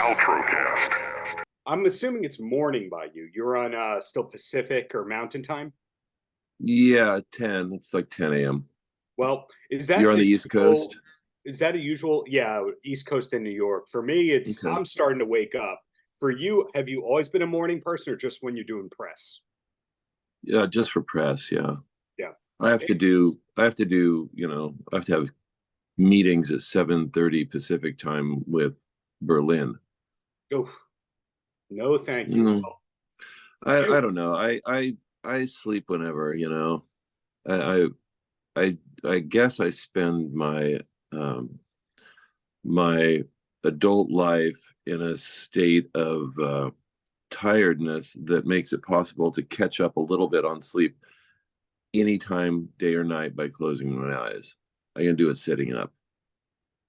Paltrocast. I'm assuming it's morning by you. You're on still Pacific or Mountain Time. Yeah, 10. It's like 10 a.m. Well, You're on the East Coast? Is that a usual? Yeah, East Coast in New York. For me, it's Okay. I'm starting to wake up. For you, have you always been a morning person, or just when you're doing press? Yeah, just for press, yeah. Yeah. I have to have meetings at 7:30 Pacific time with Berlin. Oh, no, thank you. Mm, Well, I don't know. I sleep whenever, I I I guess I spend um my adult life in a state of tiredness that makes it possible to catch up a little bit on sleep anytime, day or night, by closing my eyes. I can do it sitting up.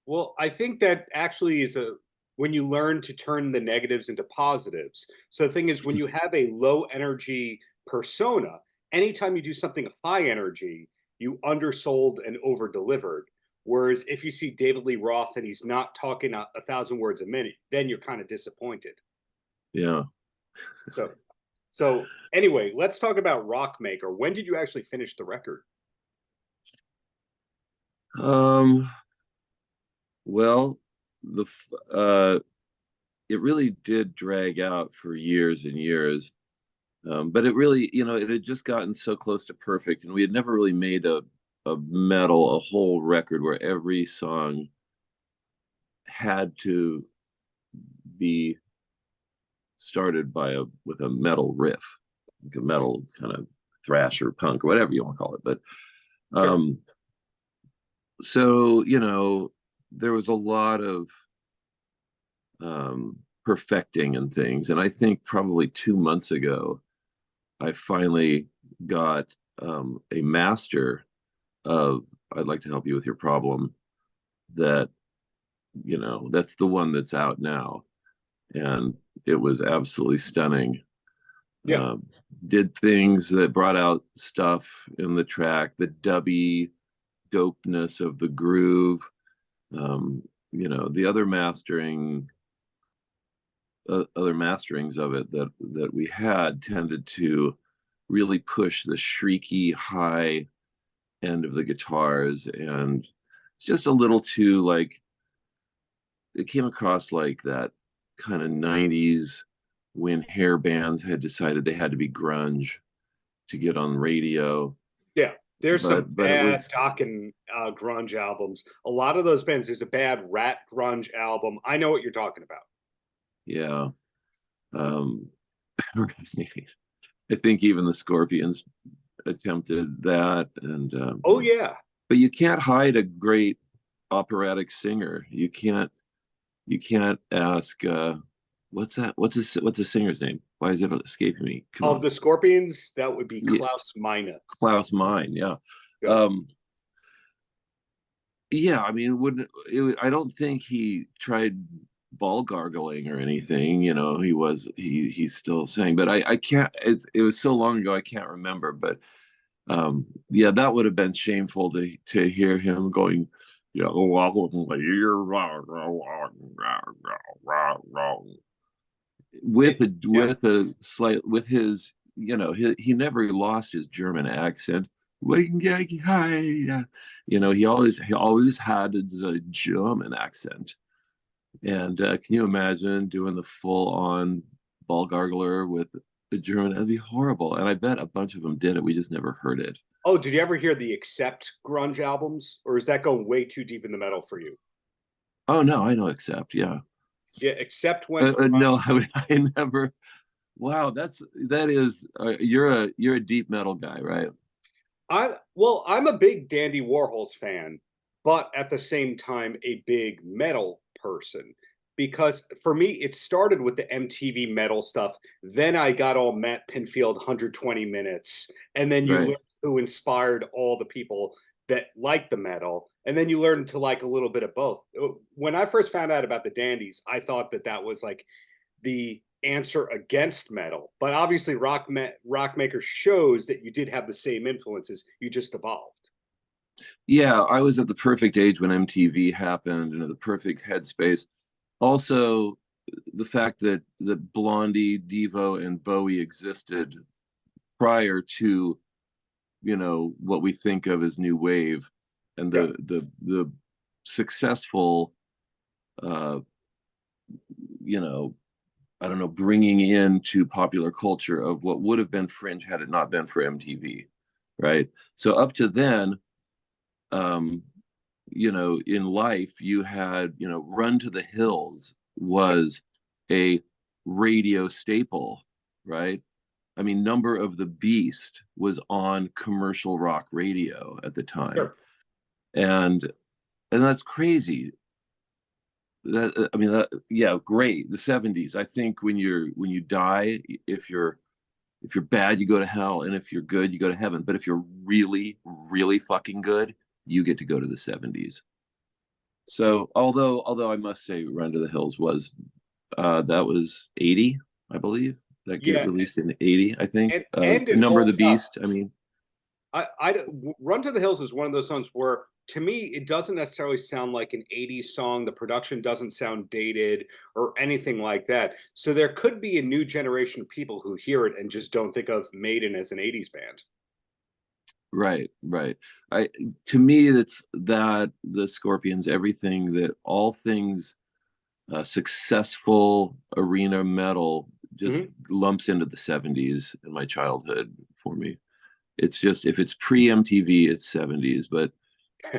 well, I think that actually is a when you learn to turn the negatives into positives. So the thing is, when you have a low energy persona, anytime you do something high energy, you undersold and over delivered. Whereas if you see David Lee Roth and he's not talking a thousand words a minute, then you're kind of disappointed. Yeah. So, so anyway, let's talk about Rockmaker. When did you actually finish the record? Um, well, the it really did drag out for years and years. But it really, it had just gotten so close to perfect, and we had never really made a whole record where every song had to be started with a metal riff, like a metal kind of thrash or punk or whatever you want to call it. But Sure. um, so there was a lot of perfecting and things, and I think probably 2 months ago I finally got a master of "I'd Like to Help You with Your Problem." That that's the one that's out now, and it was absolutely stunning. Yeah. um, did things that brought out stuff in the track, the dubby dopeness of the groove. The other masterings of it that we had tended to really push the shrieky high end of the guitars, and it's just a little too, like, it came across like that kind of 90s when hair bands had decided they had to be grunge to get on radio. Yeah, there's some But it bad was, doc and grunge albums. A lot of those bands. There's a bad Rat grunge album. I know what you're talking about. yeah. um I think even the Scorpions attempted that, and Oh yeah. but you can't hide a great operatic singer. You can't ask, what's the singer's name? Why is it escaping me? Come Of on. the Scorpions, that would be Yeah, Klaus Meine. Klaus Meine, yeah. Yeah. um yeah, I mean, I don't think he tried ball gargling or anything. He's still saying, but I can't, it was so long ago I can't remember. But yeah, that would have been shameful to hear him going, yeah, It, yeah. with a slight, with his, he never lost his German accent. He always had a German accent. And can you imagine doing the full on ball gargler with the German? That'd be horrible. And I bet a bunch of them did it. We just never heard it. Oh, did you ever hear the Accept grunge albums, or is that going way too deep in the metal for you? Oh no, I know. Except, yeah. Yeah, Accept went No, grunge. I never. Wow, that is. You're a deep metal guy, right? I'm a big Dandy Warhols fan, but at the same time a big metal person. Because for me, it started with the MTV metal stuff. Then I got all Matt Pinfield 120 minutes, and then you Right. learn who inspired all the people that like the metal, and then you learn to like a little bit of both. When I first found out about the Dandies, I thought that that was like the answer against metal. But obviously, Rockmaker shows that you did have the same influences. You just evolved. Yeah, I was at the perfect age when MTV happened and at the perfect headspace. Also, the fact that Blondie, Devo, and Bowie existed prior to, you know, what we think of as new wave, and Yeah. the successful, uh, you know, I don't know, bringing into popular culture of what would have been fringe had it not been for MTV, right? So up to then, um, you know, in life, you had, you know, Run to the Hills was a radio staple, right? I mean, Number of the Beast was on commercial rock radio at the time. Sure. And that's crazy. That, I mean, that, yeah, great. The 70s. I think when you die, if you're bad, you go to hell, and if you're good, you go to heaven. But if you're really, really fucking good, you get to go to the 70s. So although I must say Run to the Hills was that was 80, I believe. That get Yeah. released in 80, I think. And it Number of the holds up. Beast, I mean. Run to the Hills is one of those songs where, to me, it doesn't necessarily sound like an 80s song. The production doesn't sound dated or anything like that. So there could be a new generation of people who hear it and just don't think of Maiden as an 80s band. Right, right. I To me, it's that the Scorpions, everything that all things successful arena metal just Mhm. lumps into the 70s in my childhood for me. It's just, if it's pre MTV, it's 70s, but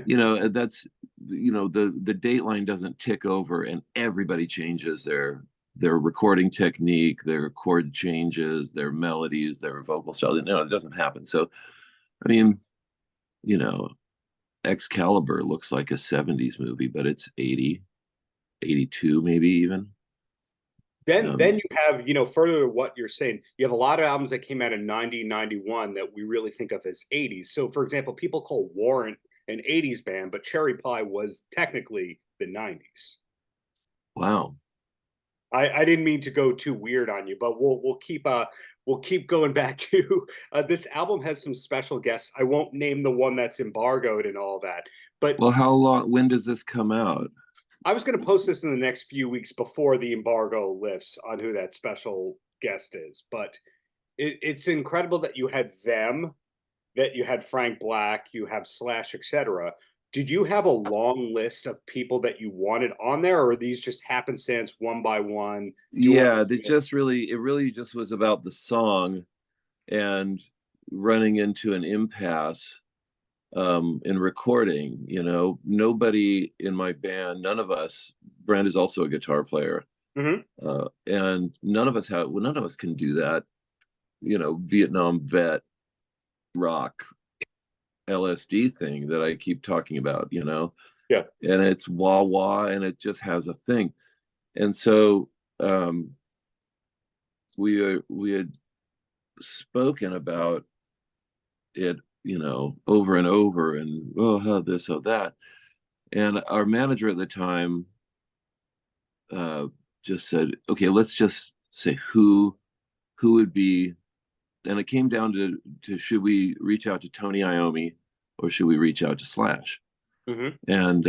you know, that's, you know, the date line doesn't tick over and everybody changes their recording technique, their chord changes, their melodies, their vocal style. No, it doesn't happen. So I mean, you know, Excalibur looks like a 70s movie, but it's 80, 82 maybe even. Then Um, you have, further to what you're saying, you have a lot of albums that came out in 90, 91 that we really think of as 80s. So, for example, people call Warrant an 80s band, but Cherry Pie was technically the 90s. wow. I didn't mean to go too weird on you, but we'll keep going back to this album has some special guests. I won't name the one that's embargoed and all that, but Well, how long, when does this come out? I was going to post this in the next few weeks before the embargo lifts on who that special guest is. But it's incredible that you had them, that you had Frank Black, you have Slash, etc. Did you have a long list of people that you wanted on there, or are these just happenstance one by one? Doing Yeah, it really just was about the song and running into an impasse in recording. You know, nobody in my band, none of us, Brand is also a guitar player, Mhm. and none of us can do that, you know, Vietnam vet rock LSD thing that I keep talking about, you know, Yeah. and it's wah wah, and it just has a thing. And so um, we had spoken about it, you know, over and over, and oh, how this, oh that, and our manager at the time uh, just said, okay, let's just say who would be, and it came down to should we reach out to Tony Iommi or should we reach out to Slash, Mhm. and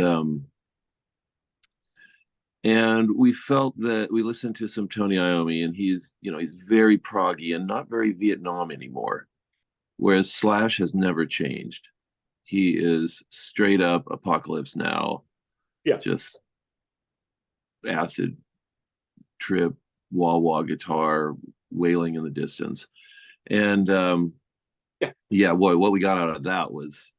and we felt that we listened to some Tony Iommi, and he's, you know, he's very proggy and not very Vietnam anymore, whereas Slash has never changed. He is straight up Apocalypse Now, Yeah. just acid trip, wah wah guitar wailing in the distance. And Yeah. yeah, boy, what we got out of that was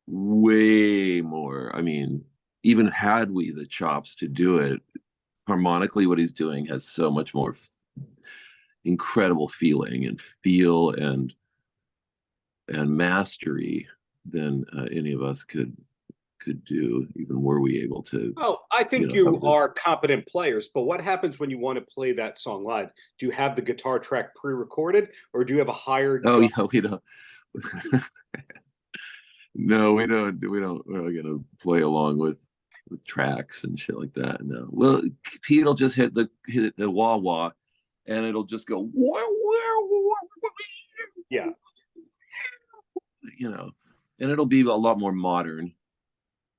way more. I mean, even had we the chops to do it harmonically, what he's doing has so much more incredible feeling and feel and mastery than any of us could do, even were we able to, Oh, I you think know, have you the. are competent players, but what happens when you want to play that song live? Do you have the guitar track pre-recorded, or do you have a hired Oh gun? yeah, we don't. No, we don't. We're not gonna play along with tracks and shit like that. No. Well, Pete will just hit the wah wah, and it'll just go wah, wah, wah, Yeah. you know, and it'll be a lot more modern,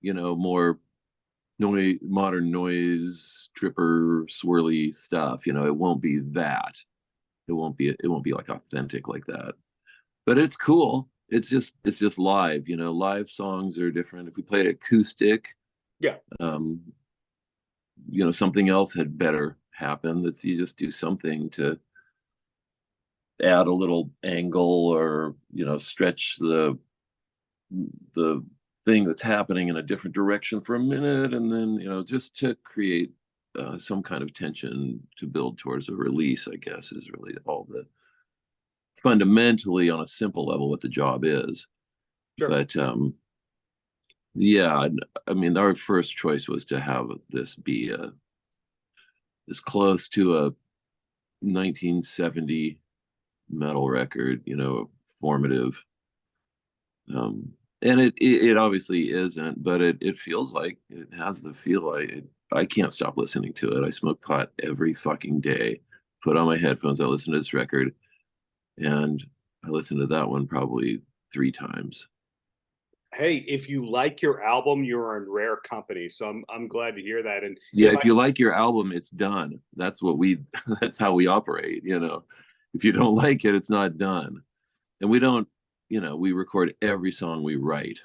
you know, more noise, modern noise, tripper, swirly stuff. It won't be that. It won't be like authentic like that. But it's cool. It's just live. Live songs are different. If we played acoustic, Yeah. um, something else had better happen. That's you just do something to add a little angle or stretch the thing that's happening in a different direction for a minute, and then just to create some kind of tension to build towards a release, I guess, is really all the fundamentally on a simple level what the job is. Sure. But yeah, I mean, our first choice was to have this be as close to a 1970 metal record, formative. Um, and it obviously isn't, but it feels like it has the feel. I can't stop listening to it. I smoke pot every fucking day. Put on my headphones. I listen to this record, and I listened to that one probably 3 times. Hey, if you like your album, you're in rare company. So I'm glad to hear that. And Yeah, if if you like your album, it's done. That's what we. That's how we operate. If you don't like it, it's not done. And we don't. We record every song we write.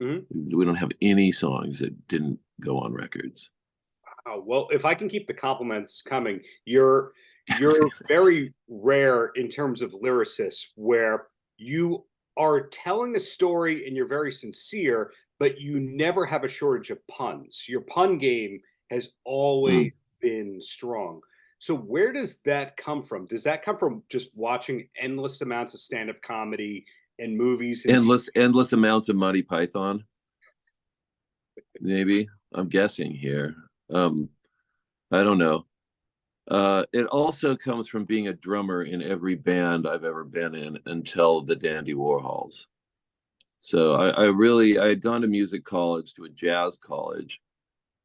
Mhm. We don't have any songs that didn't go on records. Oh, well, if I can keep the compliments coming, you're very rare in terms of lyricists where you are telling a story and you're very sincere, but you never have a shortage of puns. Your pun game has always Mm. been strong. So where does that come from? Does that come from just watching endless amounts of stand-up comedy and movies and Endless amounts of Monty Python. Maybe I'm guessing here. Um, I don't know. It also comes from being a drummer in every band I've ever been in until the Dandy Warhols. So I had gone to music college, to a jazz college,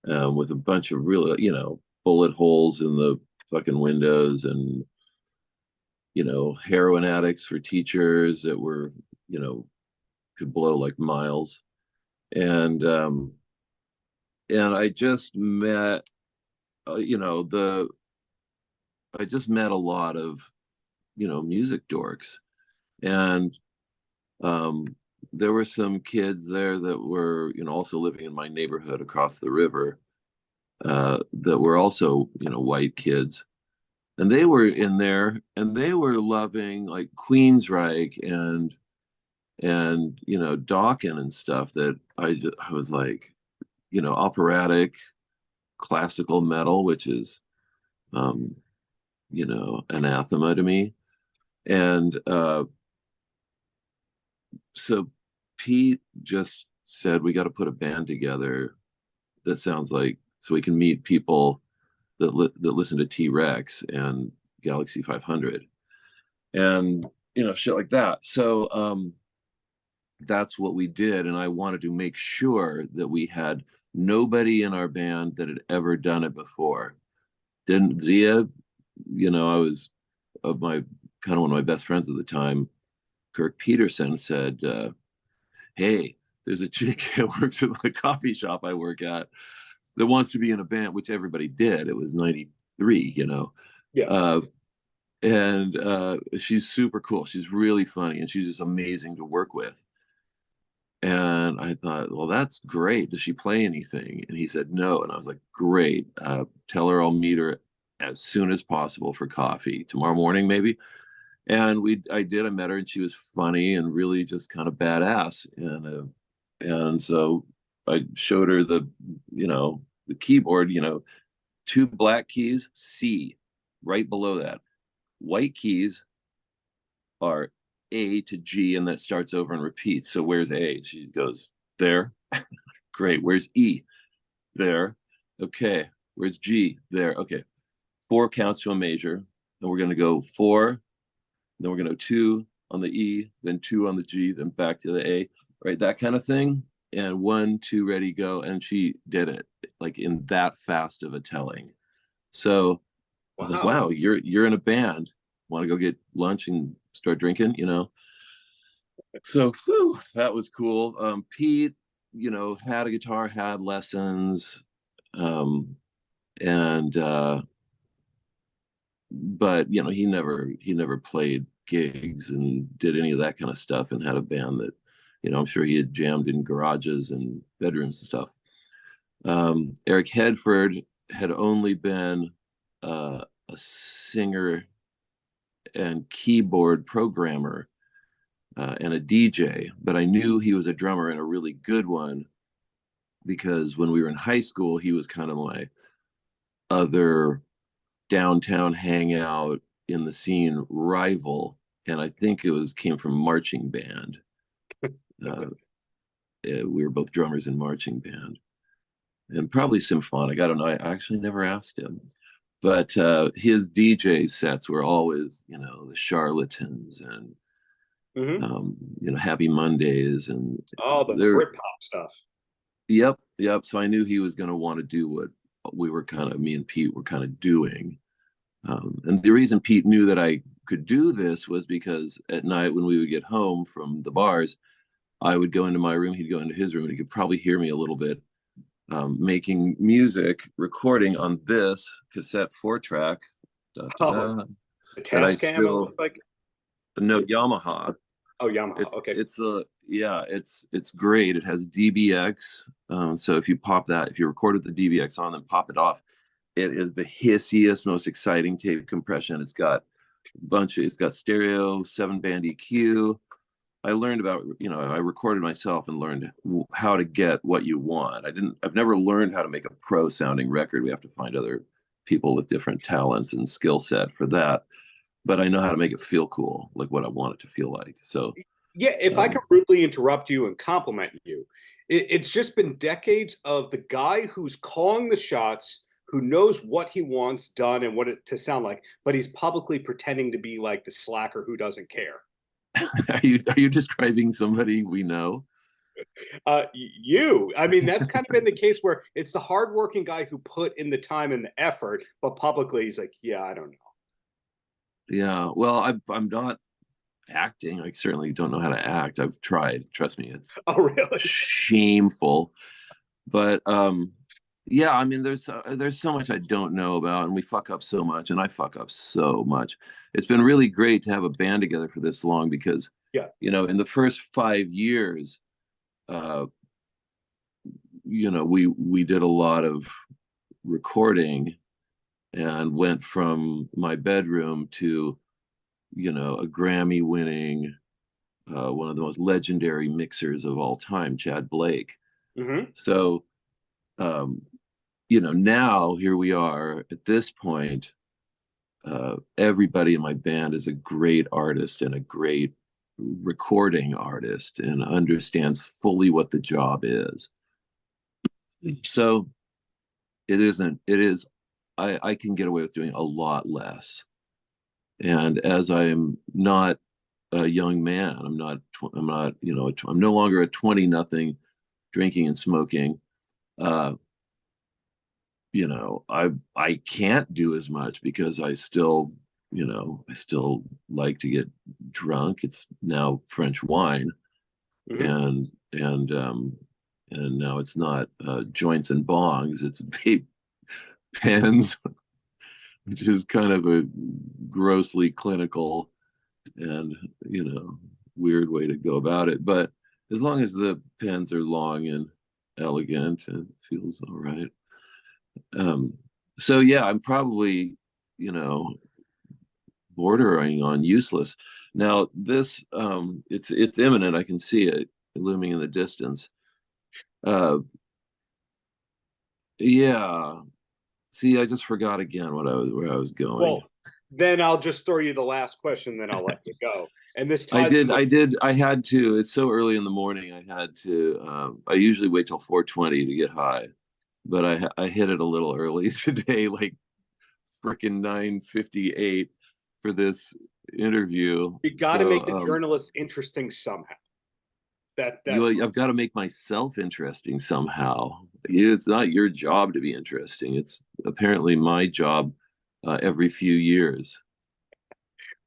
with a bunch of real, bullet holes in the fucking windows, and heroin addicts for teachers that were, could blow like miles. And I just met, uh, you know, the I just met a lot of, music dorks, and um, there were some kids there that were, also living in my neighborhood across the river, that were also, white kids, and they were in there and they were loving like Queensryche and Dawkins and stuff that I was like, operatic classical metal, which is um, anathema to me. And so Pete just said we got to put a band together that sounds like, so we can meet people that listen to T-Rex and Galaxy 500 and shit like that. So that's what we did, and I wanted to make sure that we had nobody in our band that had ever done it before. Didn't Zia, I was of my kind of one of my best friends at the time, Kirk Peterson, said, hey, there's a chick that works at the coffee shop I work at that wants to be in a band, which everybody did. It was 93, yeah. uh, and she's super cool. She's really funny, and she's just amazing to work with. And I thought, well, that's great. Does she play anything? And he said no. And I was like, great. Tell her I'll meet her as soon as possible for coffee tomorrow morning, maybe. And I did. I met her, and she was funny and really just kind of badass. And so I showed her the keyboard. 2 black keys, C, right below that. White keys are A to G, and that starts over and repeats. So where's A? She goes, there. Great. Where's E? There. Okay. Where's G? There. Okay. 4 counts to a major. And we're going to go 4, then we're going to go 2 on the E, then 2 on the G, then back to the A, right? That kind of thing. And 1, 2, ready, go. And she did it like in that fast of a telling. So I was like, Wow. wow, you're in a band. Want to go get lunch and start drinking? So whew, that was cool. Pete, had a guitar, had lessons. Um, and but you know, he never played gigs and did any of that kind of stuff, and had a band that, you know, I'm sure he had jammed in garages and bedrooms and stuff. Eric Hedford had only been a singer and keyboard programmer and a DJ, but I knew he was a drummer and a really good one because when we were in high school, he was kind of my other downtown hangout in the scene rival, and I think it was came from marching band. Uh, we were both drummers in marching band, and probably symphonic. I don't know. I actually never asked him, but his DJ sets were always, you know, the Charlatans and Mm-hmm. you know, Happy Mondays, and Oh, the they're Britpop stuff. yep. So I knew he was going to want to do what we were kind of, me and Pete were kind of doing. And the reason Pete knew that I could do this was because at night when we would get home from the bars, I would go into my room, he'd go into his room, and he could probably hear me a little bit making music, recording on this cassette 4-track Oh, the that I Tascam, it still, looks like. no, Yamaha. Oh, Yamaha. Okay. It's a, yeah, it's great. It has DBX. So if you pop that, if you recorded the DBX on, then pop it off, it is the hissiest, most exciting tape compression. It's got it's got stereo, 7-band EQ. I learned about, you know, I recorded myself and learned how to get what you want. I've never learned how to make a pro sounding record. We have to find other people with different talents and skill set for that. But I know how to make it feel cool, like what I want it to feel like. So, Yeah, if I um, can rudely interrupt you and compliment you, it's just been decades of the guy who's calling the shots, who knows what he wants done and what it to sound like, but he's publicly pretending to be like the slacker who doesn't care. are you describing somebody we know? I mean, that's kind of been the case where it's the hardworking guy who put in the time and the effort, but publicly he's like, yeah, I don't know. Yeah. Well, I'm not acting. I certainly don't know how to act. I've tried. Trust me, it's Oh, really? shameful. But yeah, I mean, there's so much I don't know about, and we fuck up so much, and I fuck up so much. It's been really great to have a band together for this long because, Yeah. you know, in the first 5 years, uh, you know, we did a lot of recording and went from my bedroom to, you know, a Grammy winning, one of the most legendary mixers of all time, Chad Blake. Mm-hmm. So, um, you know, now here we are at this point. Everybody in my band is a great artist and a great recording artist and understands fully what the job is. So it is, I can get away with doing a lot less. And as I am not a young man, I'm not, you know, I'm no longer a 20 nothing drinking and smoking. Uh, you know, I can't do as much because I still, you know, I still like to get drunk. It's now French wine, Mm-hmm. and now it's not joints and bongs, it's vape pens, which is kind of a grossly clinical and, you know, weird way to go about it. But as long as the pens are long and elegant, it feels all right. Um, so yeah, I'm probably, you know, bordering on useless. Now this, it's imminent. I can see it looming in the distance. Uh, yeah. See, I just forgot again where I was going. Well, then I'll just throw you the last question, then I'll let you go. And this ties in with I had to. It's so early in the morning. I had to. I usually wait till 4:20 to get high, but I hit it a little early today, like freaking 9:58 for this interview. you got to So make the journalists interesting somehow. That's I've got to make myself interesting somehow. It's not your job to be interesting. It's apparently my job every few years.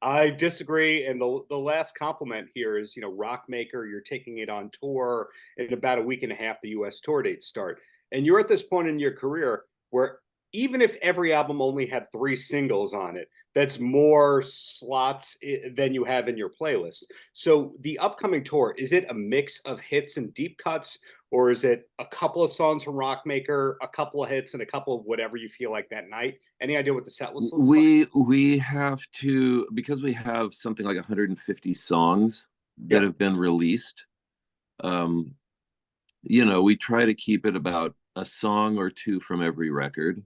I disagree. And the last compliment here is, you know, ROCKMAKER, you're taking it on tour in about a week and a half. The U.S. tour dates start. And you're at this point in your career where even if every album only had 3 singles on it, that's more slots than you have in your playlist. So the upcoming tour, is it a mix of hits and deep cuts, or is it a couple of songs from Rockmaker, a couple of hits, and a couple of whatever you feel like that night? Any idea what the set list looks like? We have to, because we have something like 150 songs that Yeah. have been released. Um, you know, we try to keep it about a song or two from every record.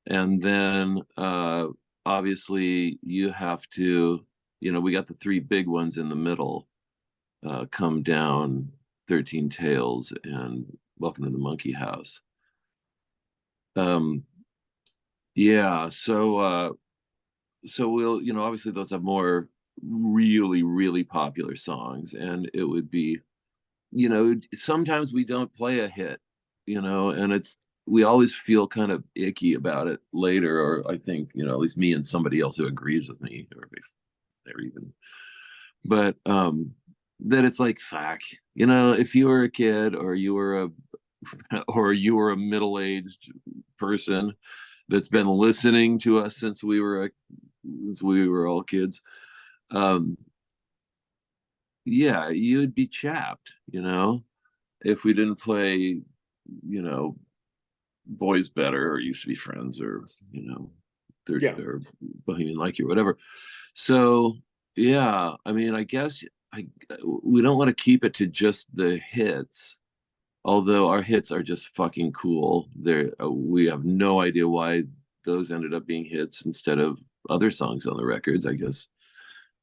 And then obviously you have to, you know, we got the three big ones in the middle, Come Down, 13 Tales, and Welcome to the Monkey House. Yeah, so we'll, you know, obviously those have more really popular songs, and it would be, you know, sometimes we don't play a hit, you know, and it's, we always feel kind of icky about it later, or I think, you know, at least me and somebody else who agrees with me, or if they're even, but that it's like, fuck, you know, if you were a kid, or you were a or you were a middle-aged person that's been listening to us since we were all kids, um yeah, you'd be chapped, you know, if we didn't play, you know, Boys Better, or Used to Be Friends, or, you know, Yeah. or Bohemian Like You, or whatever. So yeah, I mean, I guess I we don't want to keep it to just the hits, although our hits are just fucking cool. They're we have no idea why those ended up being hits instead of other songs on the records. I guess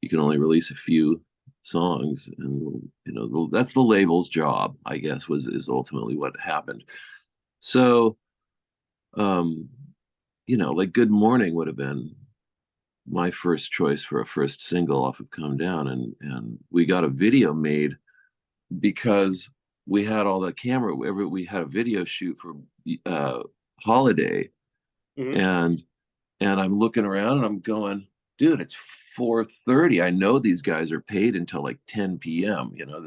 you can only release a few songs, and you know, that's the label's job, I guess, was is ultimately what happened. So um you know, like Good Morning would have been my first choice for a first single off of Come Down, and we got a video made because we had all the camera, we had a video shoot for uh Holiday, Mhm. and I'm looking around and I'm going, dude, it's 4:30. I know these guys are paid until like 10 p.m. You know,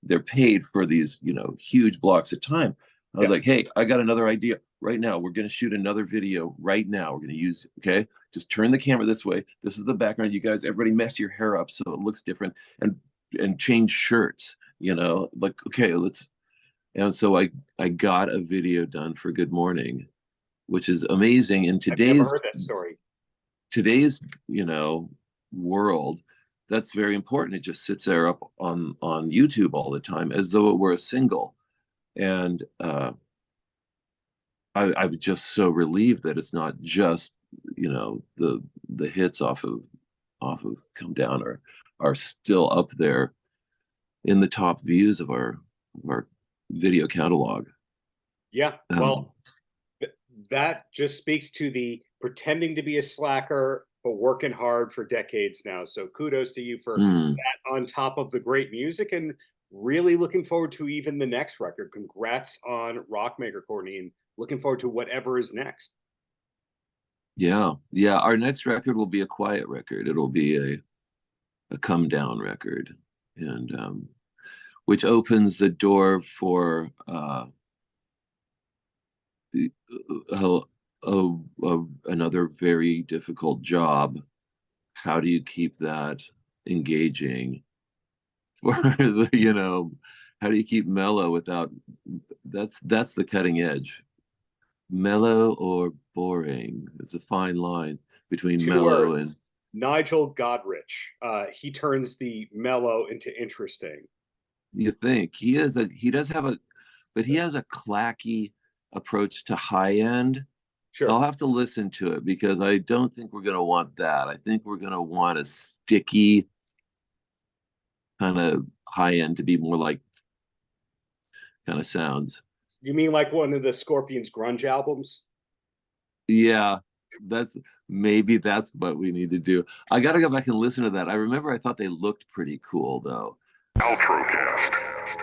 they're paid for these, you know, huge blocks of time. I was Yeah. like, hey, I got another idea right now. We're going to shoot another video right now. We're going to use, okay, just turn the camera this way. This is the background. You guys, everybody mess your hair up so it looks different, and change shirts, you know, like, okay, let's. And so I got a video done for Good Morning, which is amazing in I've never heard that story. today's, you know, world. That's very important. It just sits there up on YouTube all the time as though it were a single. And I was just so relieved that it's not just, you know, the hits off of Come Down are still up there in the top views of our video catalog. Yeah. Um, Well, that just speaks to the pretending to be a slacker but working hard for decades now. So kudos to you for mm, that, on top of the great music, and really looking forward to even the next record. Congrats on Rockmaker, Courtney, and looking forward to whatever is next. yeah, yeah. Our next record will be a quiet record. It'll be a come down record, and which opens the door for a, another very difficult job. How do you keep that engaging for the, you know, how do you keep mellow without, that's the cutting edge. Mellow or boring. It's a fine line between 2 words: mellow and, Nigel Godrich. He turns the mellow into interesting. you think he does have a, but he has a clacky approach to high end. I'll Sure. have to listen to it because I don't think we're going to want that. I think we're going to want a sticky kind of high end to be more like kind of sounds. You mean like one of the Scorpions grunge albums? Yeah, that's, maybe that's what we need to do. I got to go back and listen to that. I remember I thought they looked pretty cool though. Paltrocast.